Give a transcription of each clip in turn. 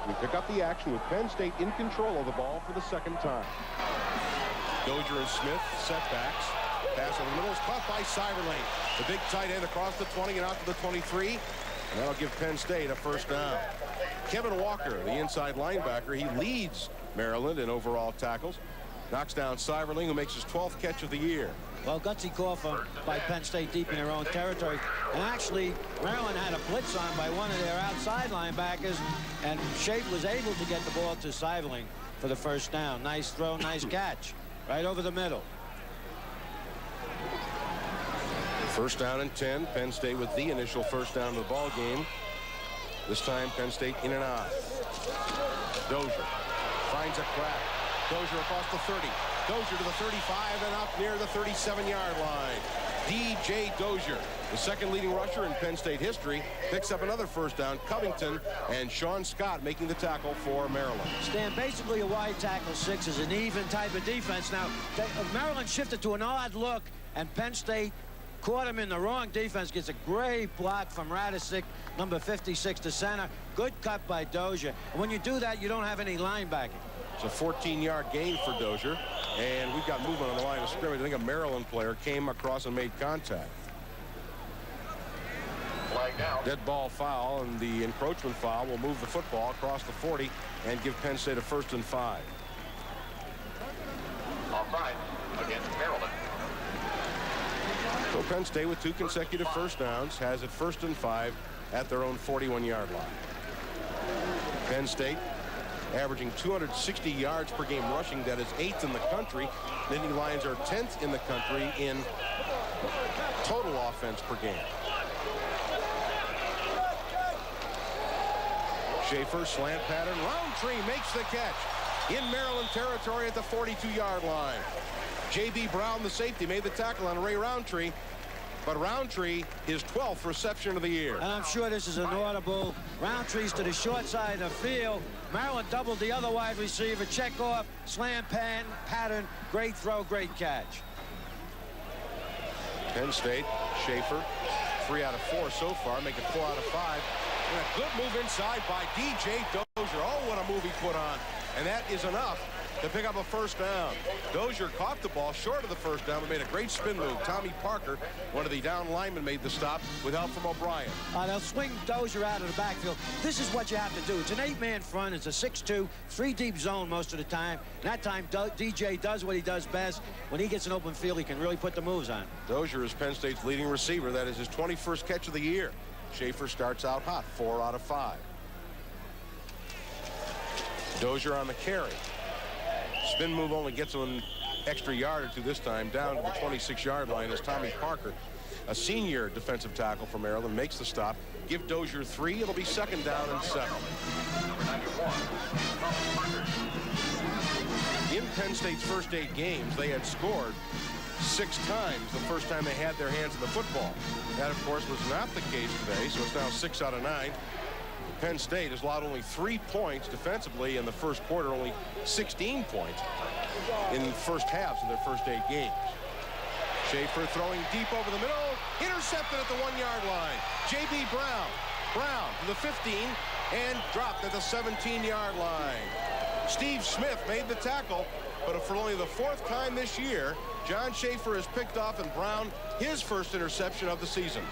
We pick up the action with Penn State in control of the ball for the second time. Dozier and Smith, setbacks. Pass in the middle is caught by Cyberlane. The big tight end across the 20 and out to the 23. And that'll give Penn State a first down. Kevin Walker, the inside linebacker, he leads Maryland in overall tackles. Knocks down Cyberling, who makes his 12th catch of the year. Well, gutsy call by Penn State deep in their own territory. And actually, Maryland had a blitz on by one of their outside linebackers, and Schaefer was able to get the ball to Cyberling for the first down. Nice throw, nice catch. Right over the middle. First down and 10. Penn State with the initial first down of the ball game. This time, Penn State in and out. Dozier finds a crack. Dozier across the 30. Dozier to the 35 and up near the 37-yard line. D.J. Dozier, the second leading rusher in Penn State history, picks up another first down. Covington and Sean Scott making the tackle for Maryland. Stan, basically a wide tackle 6 is an even type of defense. Now, Maryland shifted to an odd look, and Penn State caught him in the wrong defense. Gets a great block from Radisic, number 56 to center. Good cut by Dozier. And when you do that, you don't have any linebacking. It's a 14-yard gain for Dozier, and we've got movement on the line of scrimmage. I think a Maryland player came across and made contact. Dead ball foul, and the encroachment foul will move the football across the 40 and give Penn State a 1st and 5. Offside against Maryland. So Penn State with 2 consecutive first downs has it 1st and 5 at their own 41-yard line. Penn State averaging 260 yards per game rushing. That is 8th in the country. Nittany Lions are 10th in the country in total offense per game. Schaefer, slant pattern. Roundtree makes the catch in Maryland territory at the 42-yard line. J.B. Brown, the safety, made the tackle on Ray Roundtree. But Roundtree, his 12th reception of the year. And I'm sure this is an audible. Roundtree's to the short side of the field. Maryland doubled the other wide receiver. Check off, slam pattern. Great throw, great catch. Penn State, Schaefer, 3 out of 4 so far, make it 4 out of 5. And a good move inside by D.J. Dozier. Oh, what a move he put on. And that is enough to pick up a first down. Dozier caught the ball short of the first down, but made a great spin move. Tommy Parker, one of the down linemen, made the stop with help from O'Brien. They'll swing Dozier out of the backfield. This is what you have to do. It's an 8-man front. It's a 6-2, 3-deep zone most of the time. And that time, DJ does what he does best. When he gets an open field, he can really put the moves on. Dozier is Penn State's leading receiver. That is his 21st catch of the year. Schaefer starts out hot, 4 out of 5. Dozier on the carry. Spin move only gets him an extra yard or two this time, down to the 26-yard line as Tommy Parker, a senior defensive tackle for Maryland, makes the stop. Give Dozier 3. It'll be 2nd down and 7. In Penn State's first 8 games, they had scored 6 times the first time they had their hands on the football. That, of course, was not the case today, so it's now 6 out of 9. Penn State has allowed only 3 points defensively in the first quarter, only 16 points in the first halves of their first 8 games. Schaefer throwing deep over the middle, intercepted at the 1-yard line. J.B. Brown to the 15 and dropped at the 17-yard line. Steve Smith made the tackle, but for only the 4th time this year, John Schaefer has picked off and Brown his first interception of the season.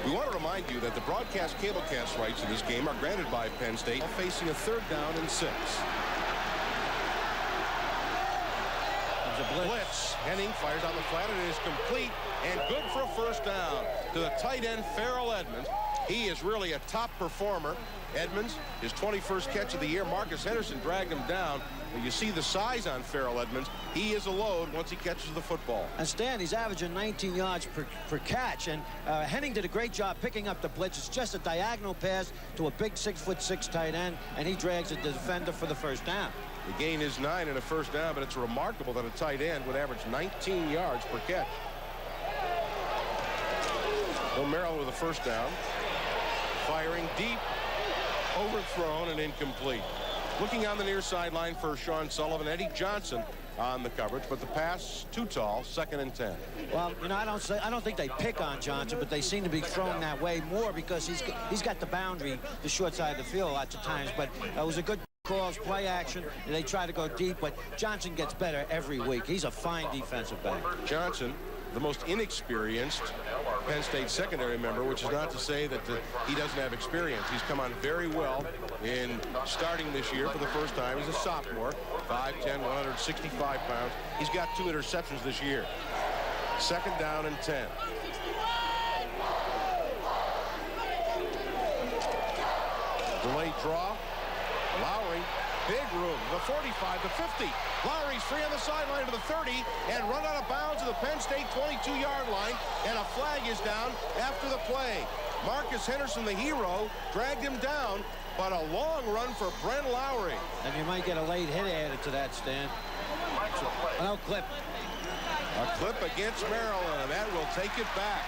We want to remind you that the broadcast cablecast rights to this game are granted by Penn State, facing a 3rd down and 6. There's a blitz. Henning fires on the flat, and it is complete and good for a first down to the tight end Farrell Edmonds. He is really a top performer. Edmonds, his 21st catch of the year. Marcus Henderson dragged him down. But you see the size on Farrell Edmonds. He is a load once he catches the football. And Stan, he's averaging 19 yards per catch. And Henning did a great job picking up the blitz. It's just a diagonal pass to a big 6'6" tight end, and he drags the defender for the first down. The gain is 9 and a first down, but it's remarkable that a tight end would average 19 yards per catch. Well, Maryland with a first down. Firing deep. Overthrown and incomplete. Looking on the near sideline for Sean Sullivan, Eddie Johnson on the coverage, but the pass too tall, 2nd and 10. Well, you know, I don't think they pick on Johnson, but they seem to be thrown that way more because he's got the boundary, the short side of the field lots of times. But it was a good calls play action, and they try to go deep, but Johnson gets better every week. He's a fine defensive back. Johnson, the most inexperienced Penn State secondary member, which is not to say that he doesn't have experience. He's come on very well in starting this year for the first time. He's a sophomore, 5'10", 165 pounds. He's got 2 interceptions this year. 2nd down and 10. Delayed draw. Lowry, big room, the 45, the 50. Lowry's free on the sideline to the 30 and run out of bounds to the Penn State 22-yard line, and a flag is down after the play. Marcus Henderson, the hero, dragged him down, but a long run for Brent Lowry. And you might get a late hit added to that, Stan. No clip. A clip against Maryland, and that will take it back.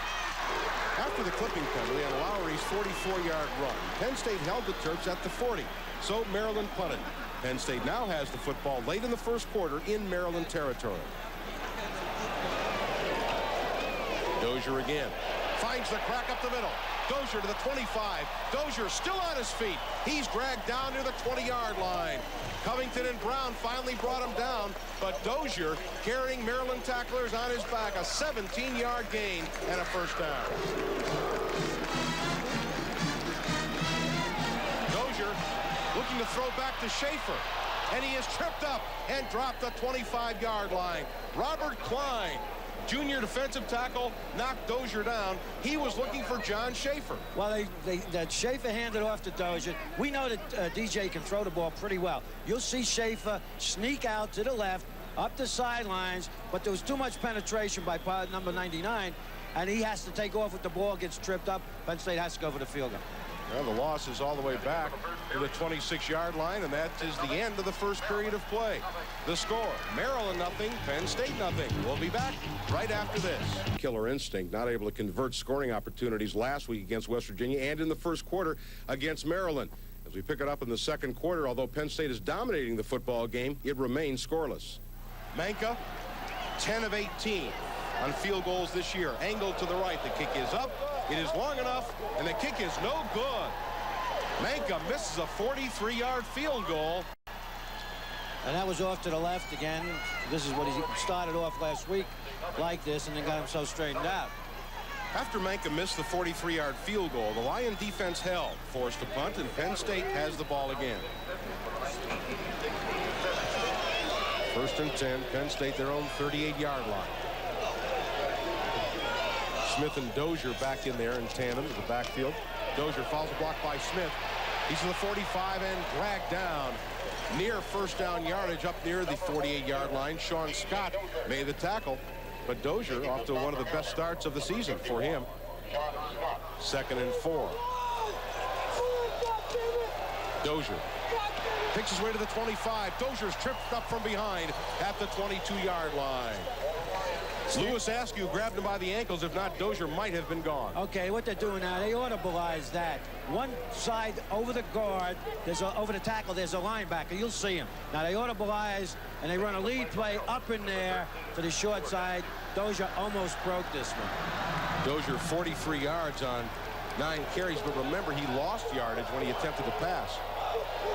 After the clipping penalty on Lowry's 44-yard run, Penn State held the Terps at the 40, so Maryland punted. Penn State now has the football late in the first quarter in Maryland territory. Dozier again. Finds the crack up the middle. Dozier to the 25. Dozier still on his feet. He's dragged down near the 20-yard line. Covington and Brown finally brought him down, but Dozier carrying Maryland tacklers on his back. A 17-yard gain and a first down. Dozier looking to throw back to Schaefer, and he is tripped up and dropped the 25-yard line. Robert Klein, junior defensive tackle, knocked Dozier down. He was looking for John Schaefer. Well, that Schaefer handed off to Dozier. We know that DJ can throw the ball pretty well. You'll see Schaefer sneak out to the left, up the sidelines, but there was too much penetration by number 99, and he has to take off with the ball, gets tripped up. Penn State has to go for the field goal. Well, the loss is all the way back to the 26-yard line, and that is the end of the first period of play. The score, Maryland nothing, Penn State nothing. We'll be back right after this. Killer instinct, not able to convert scoring opportunities last week against West Virginia and in the first quarter against Maryland. As we pick it up in the second quarter, although Penn State is dominating the football game, it remains scoreless. Manka, 10 of 18 on field goals this year. Angled to the right, the kick is up. It is long enough, and the kick is no good. Manka misses a 43-yard field goal. And that was off to the left again. This is what he started off last week like this, and then got himself straightened out. After Manka missed the 43-yard field goal, the Lion defense held, forced a punt, and Penn State has the ball again. 1st and 10, Penn State their own 38-yard line. Smith and Dozier back in there in tandem in the backfield. Dozier follows a block by Smith. He's to the 45 and dragged down near first down yardage up near the 48-yard line. Sean Scott made the tackle, but Dozier off to one of the best starts of the season for him. 2nd and 4. Dozier picks his way to the 25. Dozier's tripped up from behind at the 22-yard line. Lewis Askew grabbed him by the ankles. If not, Dozier might have been gone. Okay, what they're doing now, they audibilize that. One side over the guard, over the tackle, there's a linebacker. You'll see him. Now they audibilize, and they run a lead play up in there to the short side. Dozier almost broke this one. Dozier 43 yards on 9 carries, but remember, he lost yardage when he attempted to pass.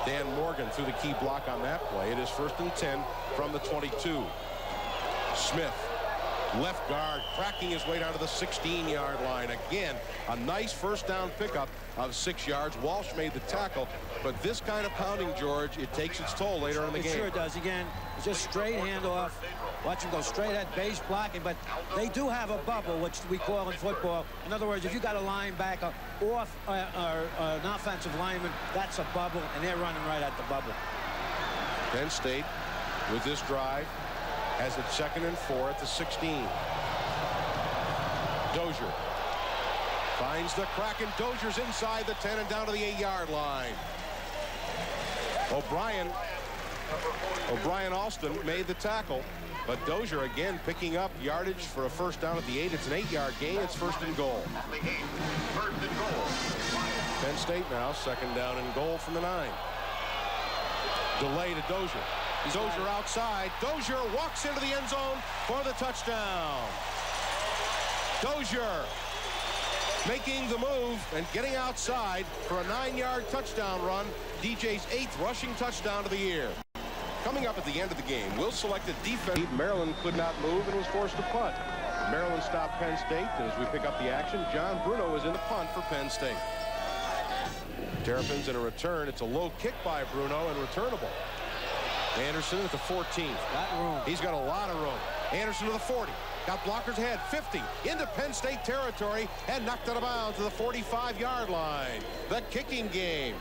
Dan Morgan threw the key block on that play. It is 1st and 10 from the 22. Smith, left guard, cracking his way down to the 16-yard line. Again, a nice first down pickup of 6 yards. Walsh made the tackle, but this kind of pounding, George, it takes its toll later in the game. It sure does. Again, it's just straight handoff. Watch him go straight at base blocking, but they do have a bubble, which we call in football. In other words, if you got a linebacker off an offensive lineman, that's a bubble, and they're running right at the bubble. Penn State, with this drive, has it 2nd and 4 at the 16. Dozier finds the crack, and Dozier's inside the 10 and down to the 8-yard line. O'Brien Alston made the tackle, but Dozier again picking up yardage for a first down at the 8. It's an 8-yard gain. It's 1st and goal. Penn State now 2nd down and goal from the 9. Delay to Dozier. Dozier outside. Dozier walks into the end zone for the touchdown. Dozier making the move and getting outside for a 9-yard touchdown run DJ's 8th rushing touchdown of the year. Coming up at the end of the game, we'll select a defense. Maryland could not move and was forced to punt. Maryland stopped Penn State, and as we pick up the action, John Bruno is in the punt for Penn State. Terrapins in a return. It's a low kick by Bruno and returnable. Anderson at the 14th. Got room. He's got a lot of room. Anderson to the 40. Got blockers ahead. 50 into Penn State territory and knocked out of bounds to the 45-yard line. The kicking game.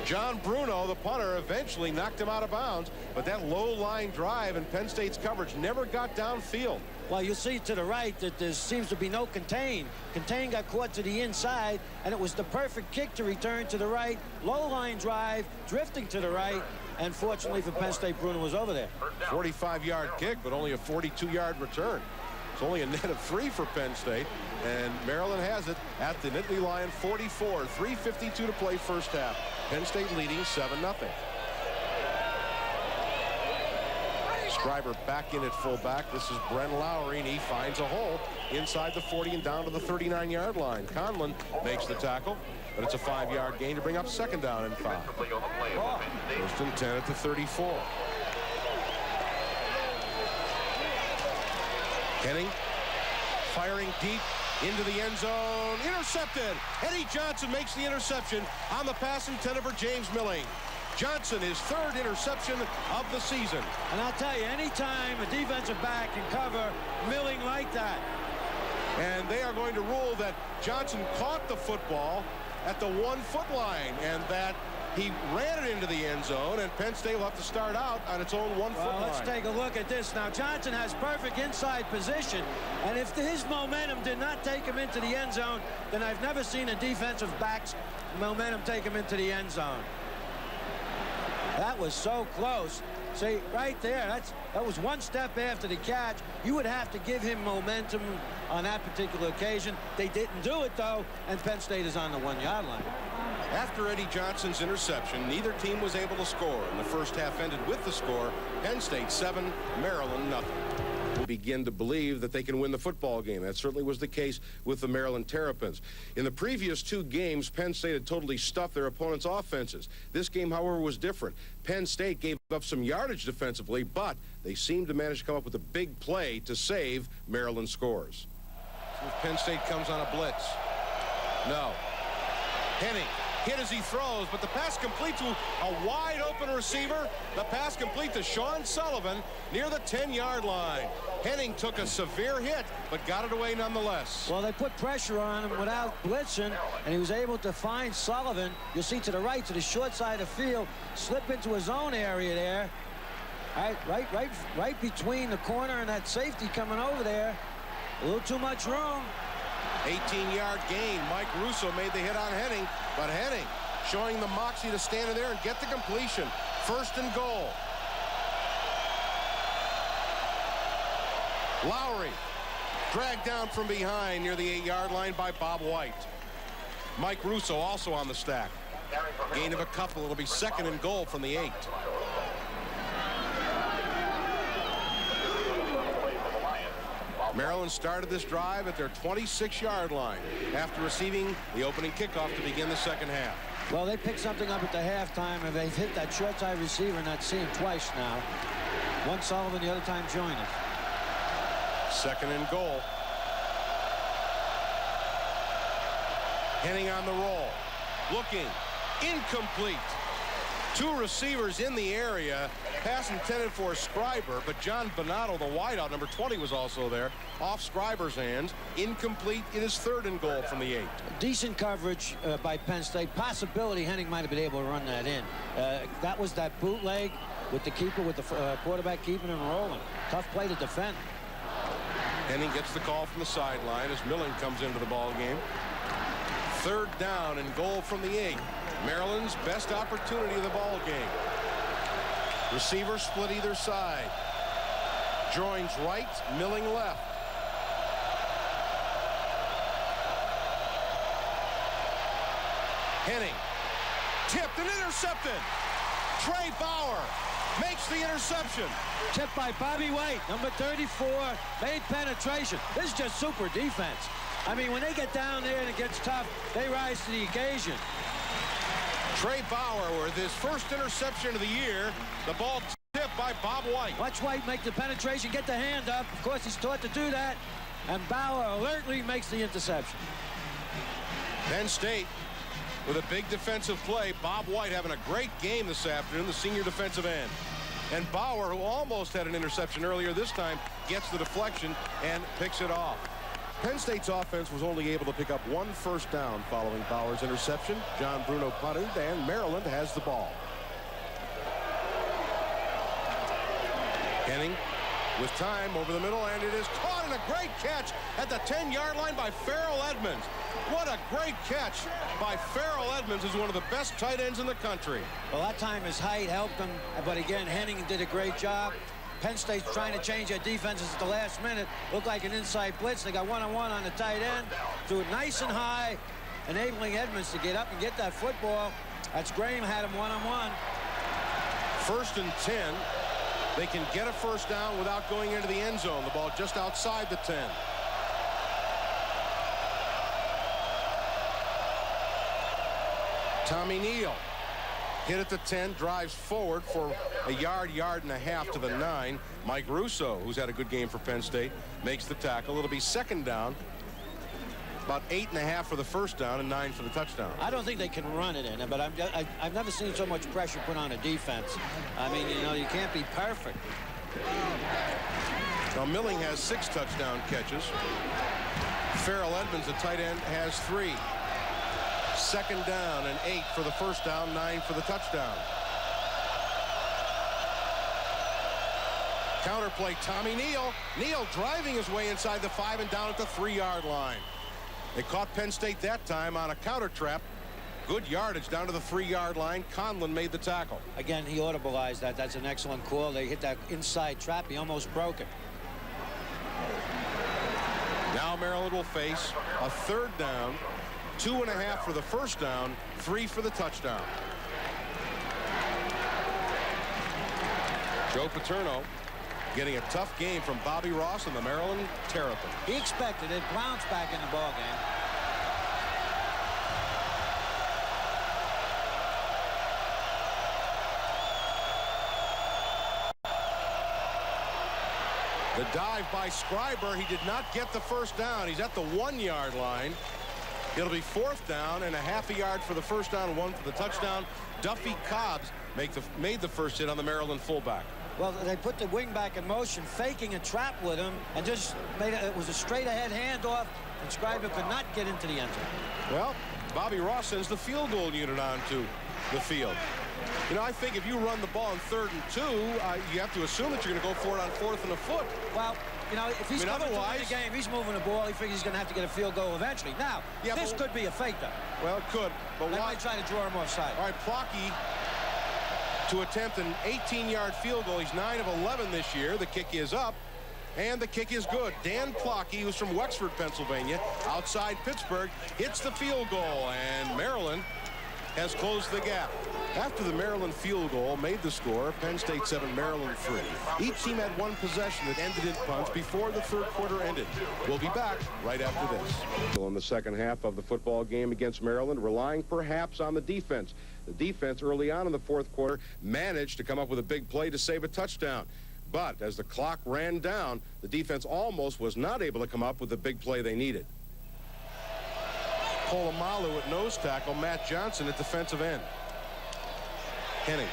John Bruno, the punter, eventually knocked him out of bounds, but that low line drive and Penn State's coverage never got downfield. Well, you see to the right that there seems to be no Contain. Contain got caught to the inside, and it was the perfect kick to return to the right. Low line drive, drifting to the right, and fortunately for Penn State, Bruno was over there. 45-yard kick, but only a 42-yard return. It's only a net of 3 for Penn State, and Maryland has it at the Nittany Lion 44. 3:52 to play first half. Penn State leading 7-0. Scriber back in at fullback. This is Bren Lowry, and he finds a hole inside the 40 and down to the 39-yard line. Conlon makes the tackle, but it's a 5-yard gain to bring up second down and 5. First and 10 at the 34. Henning firing deep into the end zone. Intercepted. Eddie Johnson makes the interception on the pass intended for James Milling. Johnson, his 3rd interception of the season. And I'll tell you, anytime a defensive back can cover Milling like that. And they are going to rule that Johnson caught the football at the 1-foot line and that he ran it into the end zone, and Penn State will have to start out on its own 1-foot line. Let's take a look at this. Now, Johnson has perfect inside position, and if his momentum did not take him into the end zone, then I've never seen a defensive back's momentum take him into the end zone. That was so close. See, right there, that was one step after the catch. You would have to give him momentum on that particular occasion. They didn't do it, though, and Penn State is on the 1-yard line. After Eddie Johnson's interception, neither team was able to score, and the first half ended with the score, Penn State 7, Maryland nothing. We begin to believe that they can win the football game. That certainly was the case with the Maryland Terrapins. In the previous 2 games, Penn State had totally stuffed their opponents' offenses. This game, however, was different. Penn State gave up some yardage defensively, but they seemed to manage to come up with a big play to save Maryland scores. So if Penn State comes on a blitz. No. Henning hit as he throws, but the pass complete to a wide open receiver. The pass complete to Sean Sullivan near the 10-yard line. Henning took a severe hit, but got it away nonetheless. Well, they put pressure on him without blitzing, and he was able to find Sullivan. You'll see to the right, to the short side of the field, slip into his own area there. Right between the corner and that safety coming over there. A little too much room. 18-yard gain. Mike Russo made the hit on Henning, but Henning showing the moxie to stand in there and get the completion. First and goal. Lowry dragged down from behind near the 8-yard line by Bob White. Mike Russo also on the stack. Gain of a couple. It'll be second and goal from the 8. Maryland started this drive at their 26-yard line after receiving the opening kickoff to begin the second half. Well, they picked something up at the halftime, and they've hit that short side receiver, and not seen him twice now. One Sullivan, the other time Joyner. Second and goal. Henning on the roll. Looking. Incomplete. 2 receivers in the area. Pass intended for Scriber, but John Bonato, the wideout, number 20, was also there. Off Scriber's hands. Incomplete. It is third and goal from the 8. Decent coverage by Penn State. Possibility Henning might have been able to run that in. That was that bootleg with the keeper, with the quarterback keeping and rolling. Tough play to defend. Henning gets the call from the sideline as Milling comes into the ball game. Third down and goal from the 8. Maryland's best opportunity of the ball game. Receivers split either side. Joins right, Milling left. Henning tipped and intercepted. Trey Bauer makes the interception. Tipped by Bobby White, number 34, made penetration. This is just super defense. I mean, when they get down there and it gets tough, they rise to the occasion. Trey Bauer with his first interception of the year. The ball tipped by Bob White. Watch White make the penetration, get the hand up. Of course, he's taught to do that. And Bauer alertly makes the interception. Penn State with a big defensive play. Bob White having a great game this afternoon, the senior defensive end. And Bauer, who almost had an interception earlier this time, gets the deflection and picks it off. Penn State's offense was only able to pick up one first down following Bauer's interception. John Bruno punted, and Maryland has the ball. Henning with time over the middle, and it is caught in a great catch at the 10-yard line by Farrell Edmonds. What a great catch by Farrell Edmonds, who's one of the best tight ends in the country. Well, that time his height helped him, but again, Henning did a great job. Penn State's trying to change their defenses at the last minute. Looked like an inside blitz. They got one-on-one on the tight end. Threw it nice and high, enabling Edmonds to get up and get that football. That's Graham had him one-on-one. 1st and 10. They can get a first down without going into the end zone. The ball just outside the 10. Tommy Neal hit at the 10, drives forward for a yard and a half to the 9. Mike Russo, who's had a good game for Penn State, makes the tackle. It'll be second down. About 8.5 for the first down and 9 for the touchdown. I don't think they can run it in, but I've never seen so much pressure put on a defense. I mean, you know, you can't be perfect. Now, Milling has 6 touchdown catches. Farrell Edmonds, the tight end, has 3. Second down and 8 for the first down, 9 for the touchdown. Counterplay, Tommy Neal. Neal driving his way inside the 5 and down at the 3-yard line. They caught Penn State that time on a counter trap. Good yardage down to the 3-yard line. Conlon made the tackle. Again, he audibilized that. That's an excellent call. They hit that inside trap. He almost broke it. Now Maryland will face a 3rd down. 2.5 for the first down, 3 for the touchdown. Joe Paterno getting a tough game from Bobby Ross and the Maryland Terrapins. He expected it. Brown's back in the ball game. The dive by Scriber. He did not get the first down. He's at the 1-yard line. It'll be 4th down and a half a yard for the first down, 1 for the touchdown. Duffy Cobbs made the first hit on the Maryland fullback. Well, they put the wingback in motion, faking a trap with him, and just it was a straight-ahead handoff, and Scriber could not get into the end zone. Well, Bobby Ross sends the field goal unit onto the field. You know, I think if you run the ball on 3rd and 2, you have to assume that you're going to go for it on 4th and a foot. Well, you know, if he's coming to win the game, he's moving the ball. He figures he's going to have to get a field goal eventually. Now, this could be a fake, though. Well, it could. But they might try to draw him offside. All right, Plocky to attempt an 18-yard field goal. He's 9 of 11 this year. The kick is up, and the kick is good. Dan Plocky, who's from Wexford, Pennsylvania, outside Pittsburgh, hits the field goal, and Maryland has closed the gap. After the Maryland field goal made the score, Penn State 7, Maryland 3. Each team had one possession that ended in punts before the 3rd quarter ended. We'll be back right after this. In the second half of the football game against Maryland, relying perhaps on the defense. The defense early on in the 4th quarter managed to come up with a big play to save a touchdown. But as the clock ran down, the defense almost was not able to come up with the big play they needed. Polamalu at nose tackle, Matt Johnson at defensive end. Henning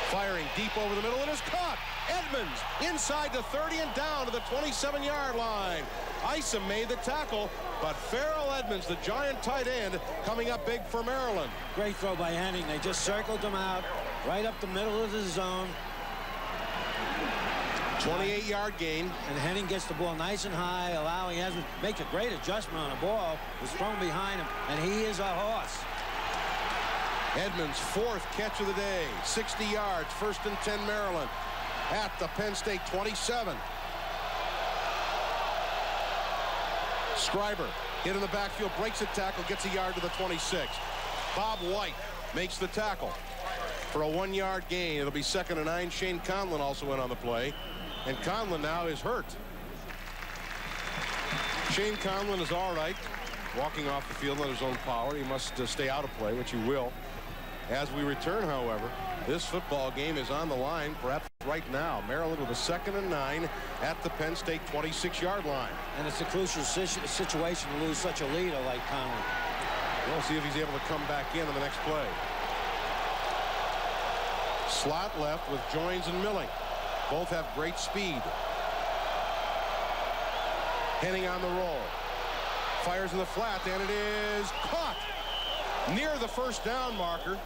firing deep over the middle, and is caught. Edmonds inside the 30 and down to the 27-yard line. Isom made the tackle, but Farrell Edmonds, the giant tight end, coming up big for Maryland. Great throw by Henning. They just circled him out right up the middle of the zone. 28-yard gain. And Henning gets the ball nice and high, allowing Edmonds makes a great adjustment on the ball. Was thrown behind him, and he is a horse. Edmonds' 4th catch of the day, 60 yards, 1st and 10 Maryland at the Penn State 27. Scriber hit in the backfield, breaks a tackle, gets a yard to the 26. Bob White makes the tackle for a 1-yard gain. It'll be 2nd and 9. Shane Conlon also in on the play, and Conlon now is hurt. Shane Conlon is all right, walking off the field on his own power. He must stay out of play, which he will. As we return, however, this football game is on the line, perhaps right now. Maryland with a 2nd and 9 at the Penn State 26-yard line. And it's a crucial situation to lose such a leader like Conlon. We'll see if he's able to come back in on the next play. Slot left with Joins and Milling. Both have great speed. Henning on the roll. Fires in the flat, and it is caught near the first down marker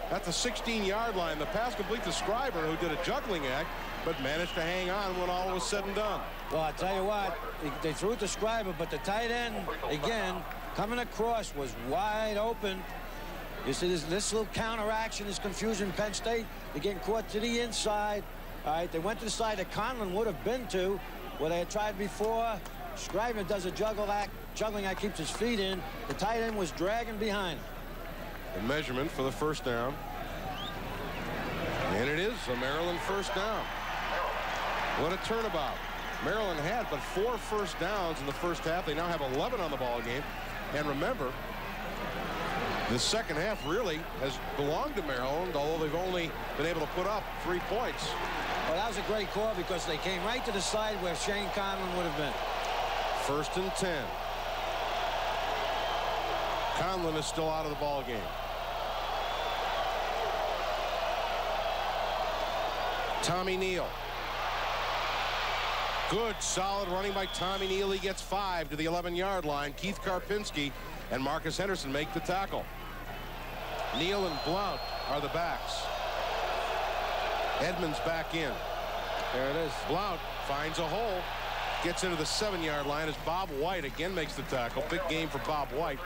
at the 16-yard line. The pass complete to Scriber, who did a juggling act, but managed to hang on when all was said and done. Well, I tell you what, they threw it to Scriber, but the tight end, again, coming across was wide open. You see this little counteraction is confusing Penn State. They're getting caught to the inside. All right, they went to the side that Conlon would have been to, where they had tried before. Scriber does a juggling act, keeps his feet in. The tight end was dragging behind. The measurement for the first down. And it is a Maryland first down. What a turnabout. Maryland had but 4 first downs in the first half. They now have 11 on the ball game. And remember, the second half really has belonged to Maryland, although they've only been able to put up 3 points. Well, that was a great call because they came right to the side where Shane Conlon would have been. 1st and 10. Conlon is still out of the ball game. Tommy Neal. Good, solid running by Tommy Neal. He gets 5 to the 11-yard line. Keith Karpinski and Marcus Henderson make the tackle. Neal and Blount are the backs. Edmonds back in. There it is. Blount finds a hole. Gets into the 7-yard line as Bob White again makes the tackle. Big game for Bob White.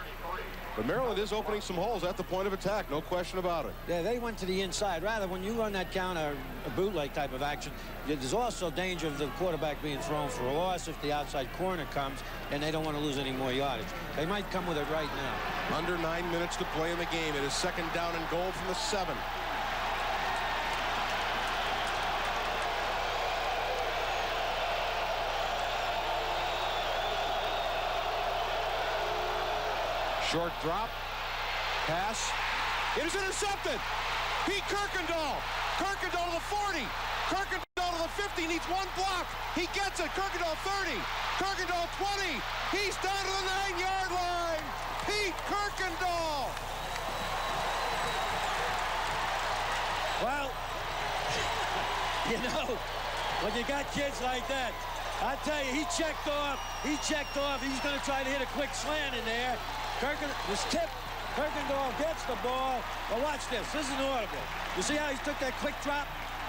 But Maryland is opening some holes at the point of attack. No question about it. Yeah, they went to the inside. Rather, when you run that counter, a bootleg type of action, there's also danger of the quarterback being thrown for a loss if the outside corner comes, and they don't want to lose any more yardage. They might come with it right now. Under 9 minutes to play in the game. It is 2nd down and goal from the 7. Short drop. Pass. It is intercepted. Pete Kirkendall. Kirkendall to the 40. Kirkendall to the 50. Needs 1 block. He gets it. Kirkendall 30. Kirkendall 20. He's down to the 9-yard line. Pete Kirkendall. Well, you know, when you got kids like that, I tell you, he checked off. He's going to try to hit a quick slant in there. Kirkendall was tipped. Kirkendall gets the ball. But watch this. This is an audible. You see how he took that quick drop?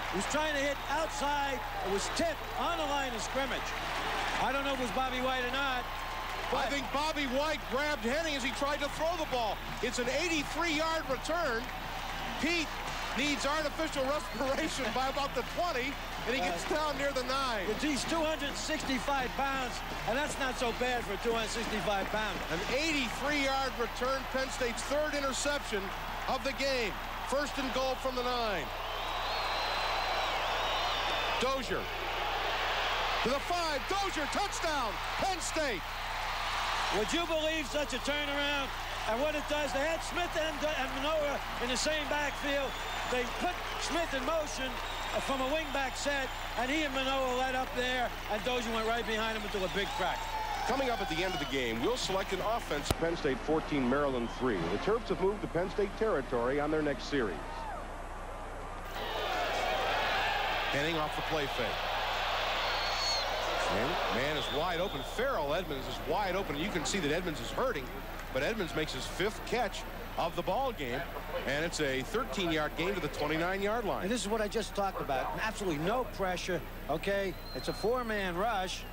He was trying to hit outside. It was tipped on the line of scrimmage. I don't know if it was Bobby White or not. I think Bobby White grabbed Henning as he tried to throw the ball. It's an 83-yard return. Pete needs artificial respiration by about the 20, and he gets down near the 9. He's 265 pounds, and that's not so bad for a 265 pounder. An 83-yard return, Penn State's 3rd interception of the game. 1st and goal from the 9. Dozier to the 5. Dozier, touchdown, Penn State. Would you believe such a turnaround? And what it does, they had Smith and Manoa in the same backfield. They put Smith in motion from a wingback set, and he and Manoa led up there, and Dozier went right behind him into a big crack. Coming up at the end of the game, we'll select an offense. Penn State 14, Maryland 3. The Terps have moved to Penn State territory on their next series. Henning off the play fake. Man is wide open. Farrell Edmonds is wide open. You can see that Edmonds is hurting, but Edmonds makes his 5th catch of the ball game, and it's a 13-yard gain to the 29-yard line. And this is what I just talked about. Absolutely no pressure, okay? It's a 4-man rush.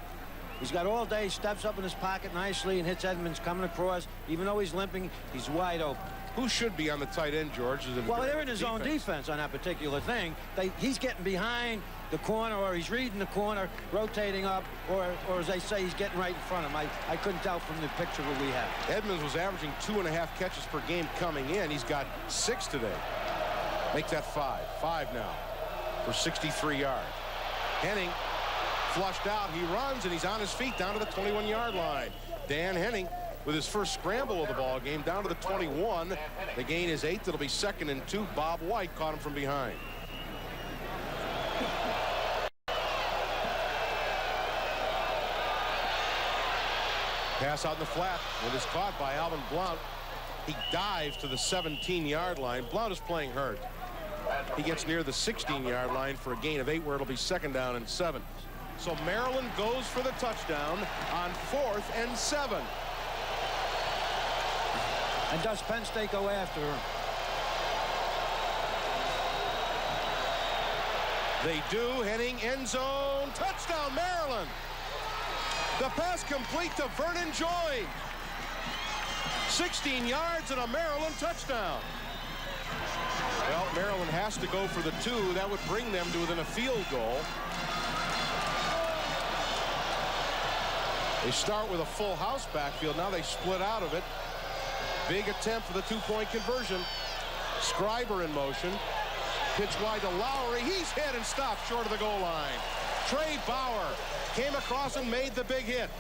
He's got all day, steps up in his pocket nicely and hits Edmonds coming across. Even though he's limping, he's wide open. Who should be on the tight end, George? Well, they're in his own defense on that particular thing. He's getting behind the corner, or he's reading the corner, rotating up, or as they say, he's getting right in front of him. I couldn't tell from the picture that we have. Edmonds was averaging 2.5 catches per game coming in. He's got 6 today. Make that 5. 5 now for 63 yards. Henning flushed out. He runs, and he's on his feet down to the 21-yard line. Dan Henning with his first scramble of the ball game down to the 21. The gain is 8. It'll be 2nd and 2. Bob White caught him from behind. Pass out in the flat. It is caught by Alvin Blount. He dives to the 17-yard line. Blount is playing hurt. He gets near the 16-yard line for a gain of 8, where it'll be 2nd down and 7. So Maryland goes for the touchdown on 4th and 7. And does Penn State go after him? They do. Heading end zone. Touchdown, Maryland. The pass complete to Vernon Joy. 16 yards and a Maryland touchdown. Well, Maryland has to go for the 2. That would bring them to within a field goal. They start with a full house backfield. Now they split out of it. Big attempt for the 2-point conversion. Scriber in motion. Pitch wide to Lowry. He's hit and stopped short of the goal line. Trey Bauer came across and made the big hit.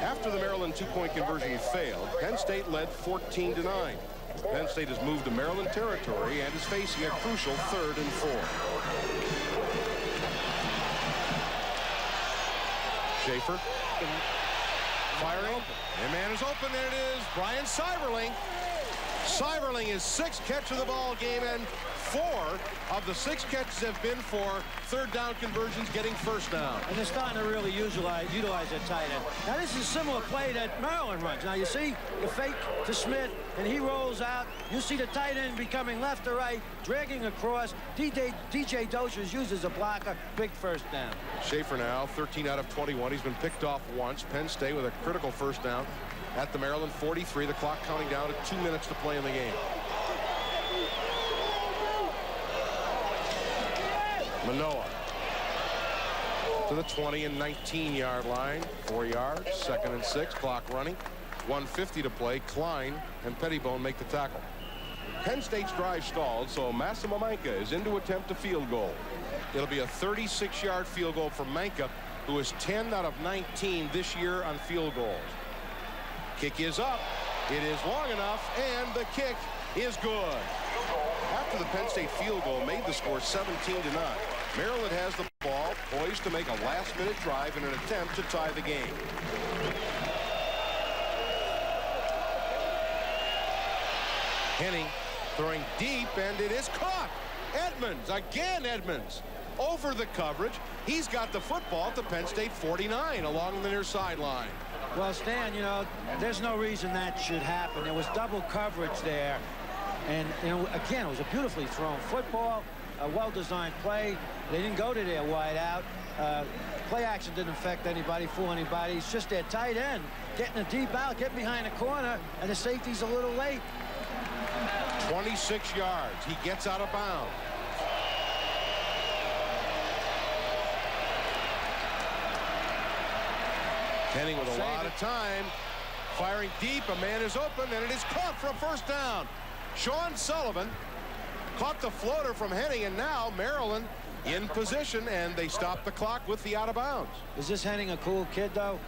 After the Maryland 2-point conversion failed, Penn State led 14-9. Penn State has moved to Maryland territory and is facing a crucial 3rd and 4. Schaefer firing. And man is open. There it is. Brian Seiberling. Seiberling is 6th catch of the ball game, and 4 of the 6 catches have been for 3rd down conversions, getting 1st down. And they're starting to really utilize their tight end. Now this is a similar play that Maryland runs. Now you see the fake to Smith, and he rolls out. You see the tight end becoming left to right, dragging across. DJ Dozier uses a blocker. Big 1st down. Schaefer now 13 out of 21. He's been picked off once. Penn State with a critical 1st down at the Maryland 43. The clock counting down to 2 minutes to play in the game. Manoa to the 20 and 19-yard line. 4 yards. 2nd and 6. Clock running. 1:50 to play. Klein and Pettibone make the tackle. Penn State's drive stalled, so Massimo Manca is in to attempt a field goal. It'll be a 36-yard field goal for Manca, who is 10 out of 19 this year on field goals. Kick is up. It is long enough, and the kick is good. After the Penn State field goal made the score 17-9, Maryland has the ball, poised to make a last-minute drive in an attempt to tie the game. Henning throwing deep, and it is caught. Edmonds, again Edmonds, over the coverage. He's got the football to Penn State 49 along the near sideline. Well, Stan, you know, there's no reason that should happen. There was double coverage there. And, you know, again, it was a beautifully thrown football, a well-designed play. They didn't go to their wide out. Play action didn't affect anybody, fool anybody. It's just their tight end getting a deep out, getting behind the corner, and the safety's a little late. 26 yards. He gets out of bounds. Henning with a lot of time. Firing deep. A man is open, and it is caught for a 1st down. Sean Sullivan caught the floater from Henning, and now Maryland in position, and they stop the clock with the out of bounds. Is this Henning a cool kid, though?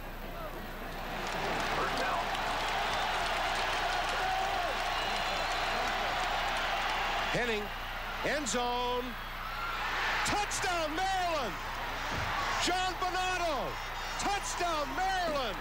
Henning, end zone. Touchdown, Maryland! John Bonato. Touchdown, Maryland.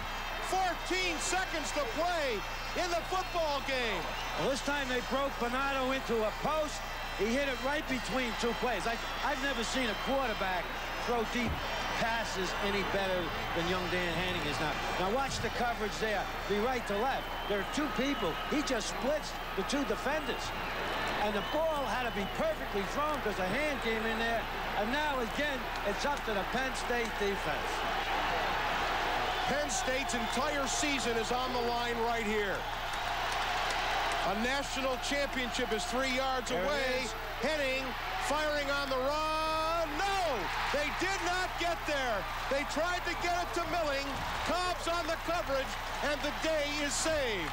14 seconds to play in the football game. Well, this time they broke Bonato into a post. He hit it right between 2 plays. I've never seen a quarterback throw deep passes any better than young Dan Henning is now. Now watch the coverage there. Be right to left. There are 2 people. He just splits the 2 defenders. And the ball had to be perfectly thrown because a hand came in there. And now, again, it's up to the Penn State defense. Penn State's entire season is on the line right here. A national championship is 3 yards away. Henning firing on the run. No, they did not get there. They tried to get it to Milling. Cobb's on the coverage, and the day is saved.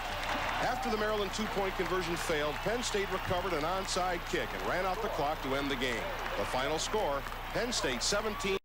After the Maryland 2-point conversion failed, Penn State recovered an onside kick and ran out the clock to end the game. The final score, Penn State 17.